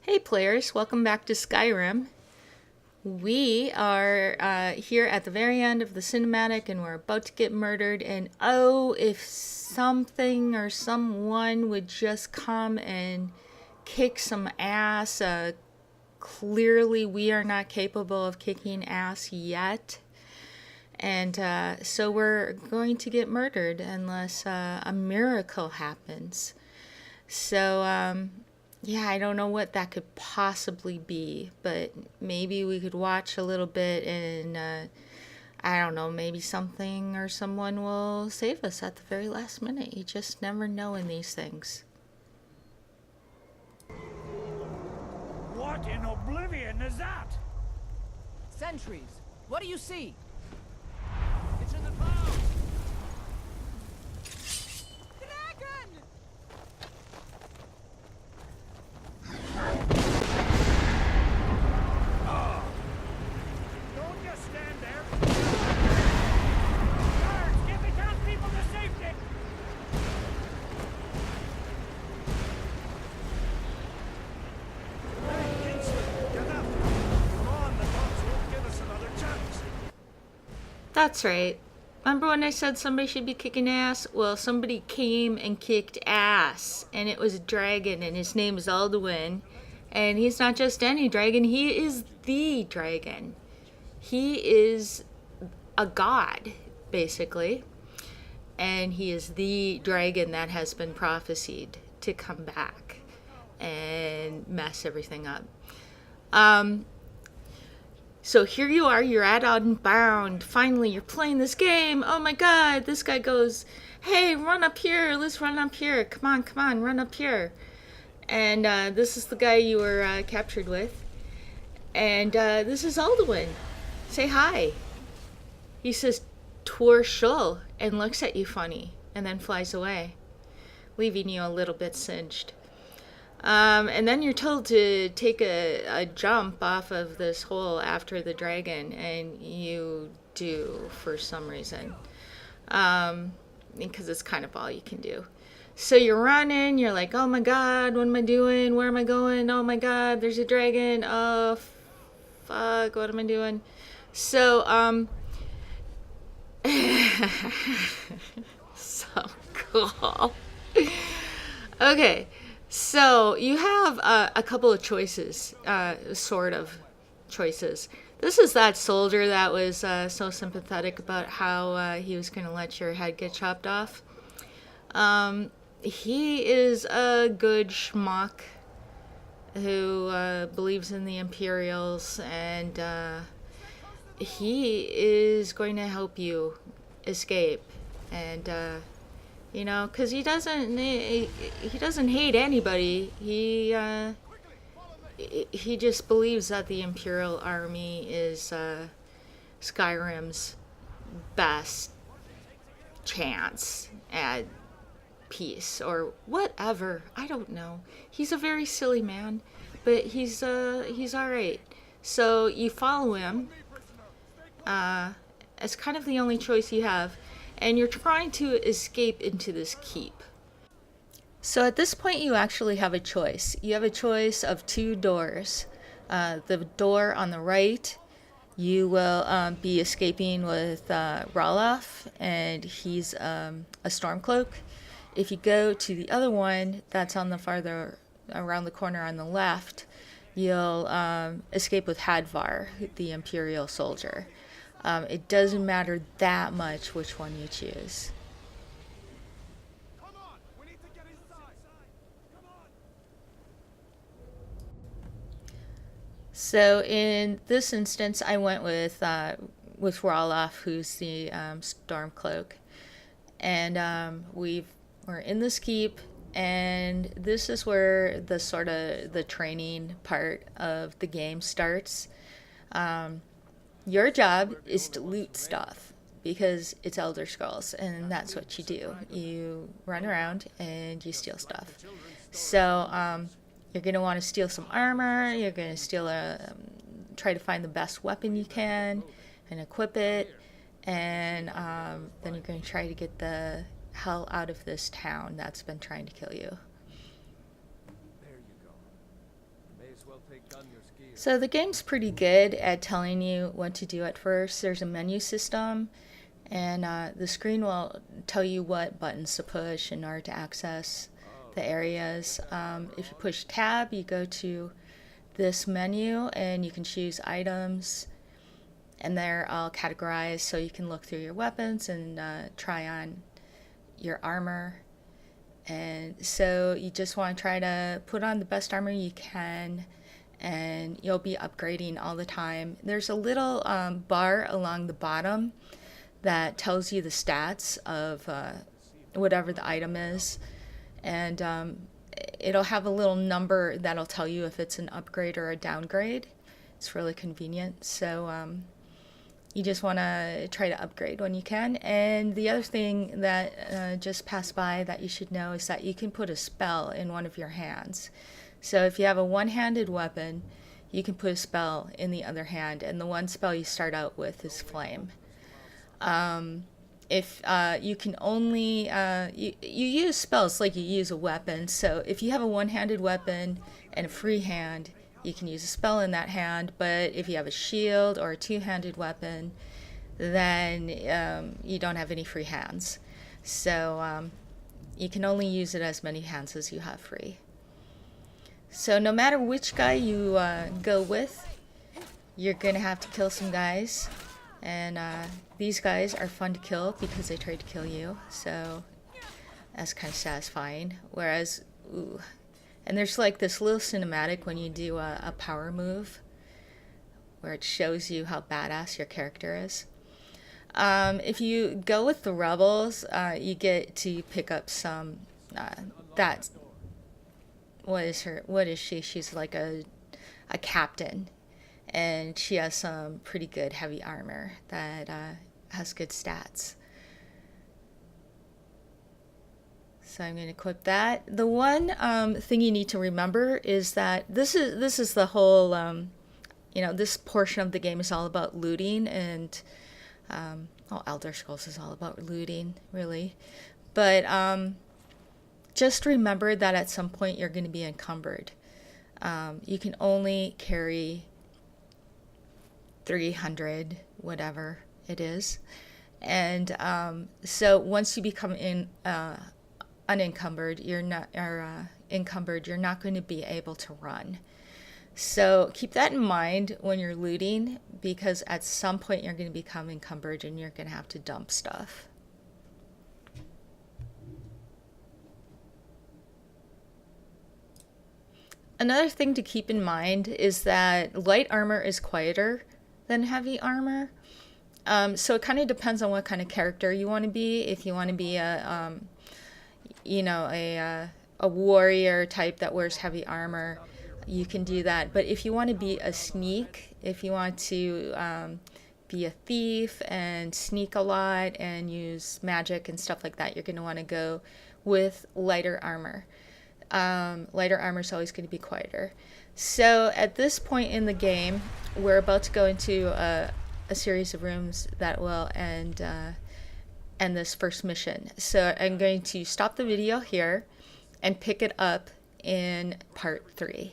Hey players, welcome back to Skyrim. We are here at the very end of the cinematic and we're about to get murdered, and oh, if something or someone would just come and kick some ass. Clearly we are not capable of kicking ass yet. And so we're going to get murdered unless a miracle happens. So, yeah, I don't know what that could possibly be, but maybe we could watch a little bit and, I don't know, maybe something or someone will save us at the very last minute. You just never know in these things. What in oblivion is that? Sentries, what do you see? It's in the clouds! Dragon! Don't just stand there. Guards, get the townspeople to safety! Hey, Kingston, get up! Come on, the dogs won't give us another chance. That's right. Remember when I said somebody should be kicking ass? Well, somebody came and kicked ass, and it was a dragon, and his name is Alduin. And he's not just any dragon, he is the dragon. He is a god, basically. And he is the dragon that has been prophesied to come back and mess everything up. So here you are, you're at Unbound. Finally, you're playing this game. Oh my god, this guy goes, hey, run up here, let's run up here. Come on, run up here. And this is the guy you were captured with. And this is Alduin. Say hi. He says, Tor Shul, and looks at you funny, and then flies away, leaving you a little bit singed. And then you're told to take a jump off of this hole after the dragon, and you do for some reason. Because it's kind of all you can do. So you're running, you're like, oh my god, what am I doing? Where am I going? Oh my god, there's a dragon. Oh, fuck, what am I doing? So, so cool. Okay, so you have a couple of choices, sort of choices. This is that soldier that was so sympathetic about how he was going to let your head get chopped off. He is a good schmuck who believes in the Imperials, and he is going to help you escape. And you know, because he doesn't hate anybody. He just believes that the Imperial Army is Skyrim's best chance at peace or whatever. I don't know. He's a very silly man, but he's all right. So you follow him. It's kind of the only choice you have, and you're trying to escape into this keep. So at this point, you actually have a choice. You have a choice of two doors. The door on the right, you will be escaping with Ralof, and he's a Stormcloak. If you go to the other one, that's on the farther around the corner on the left, you'll escape with Hadvar, the Imperial soldier. It doesn't matter that much which one you choose. So in this instance, I went with Ralof, who's the Stormcloak, and we're in this keep, and this is where the sort of the training part of the game starts. Your job is to loot stuff because it's Elder Scrolls, and that's what you do. You run around and you steal stuff. So you're going to want to steal some armor. You're going to try to find the best weapon you can and equip it. And then you're going to try to get the hell out of this town that's been trying to kill you. There you go. So the game's pretty good at telling you what to do at first. There's a menu system, and the screen will tell you what buttons to push in order to access the areas. If you push tab, you go to this menu and you can choose items, and they're all categorized so you can look through your weapons and try on your armor. And so you just want to try to put on the best armor you can, and you'll be upgrading all the time. There's a little bar along the bottom that tells you the stats of whatever the item is, and it'll have a little number that'll tell you if it's an upgrade or a downgrade. It's really convenient. So you just want to try to upgrade when you can. And the other thing that just passed by that you should know is that you can put a spell in one of your hands. So if you have a one-handed weapon, you can put a spell in the other hand, and the one spell you start out with is Flame. If you can only you use spells like you use a weapon. So if you have a one-handed weapon and a free hand, you can use a spell in that hand. But if you have a shield or a two-handed weapon, then you don't have any free hands. So you can only use it as many hands as you have free. So no matter which guy you go with, you're gonna have to kill some guys, and these guys are fun to kill because they try to kill you, so that's kind of satisfying. Whereas, and there's like this little cinematic when you do a power move where it shows you how badass your character is. If you go with the rebels, you get to pick up some what is she? She's like a captain, and she has some pretty good heavy armor that has good stats. So I'm going to equip that. The one thing you need to remember is that this is the whole this portion of the game is all about looting, and Elder Scrolls is all about looting, really. But just remember that at some point you're going to be encumbered. You can only carry 300, whatever it is. And so once you become unencumbered, you're not going to be able to run. So keep that in mind when you're looting, because at some point you're going to become encumbered and you're going to have to dump stuff. Another thing to keep in mind is that light armor is quieter than heavy armor. So it kind of depends on what kind of character you want to be. If you want to be a warrior type that wears heavy armor, you can do that. But if you want to be a sneak, if you want to be a thief and sneak a lot and use magic and stuff like that, you're going to want to go with lighter armor. Lighter armor is always going to be quieter. So at this point in the game, we're about to go into a series of rooms that will end this first mission. So I'm going to stop the video here and pick it up in part 3.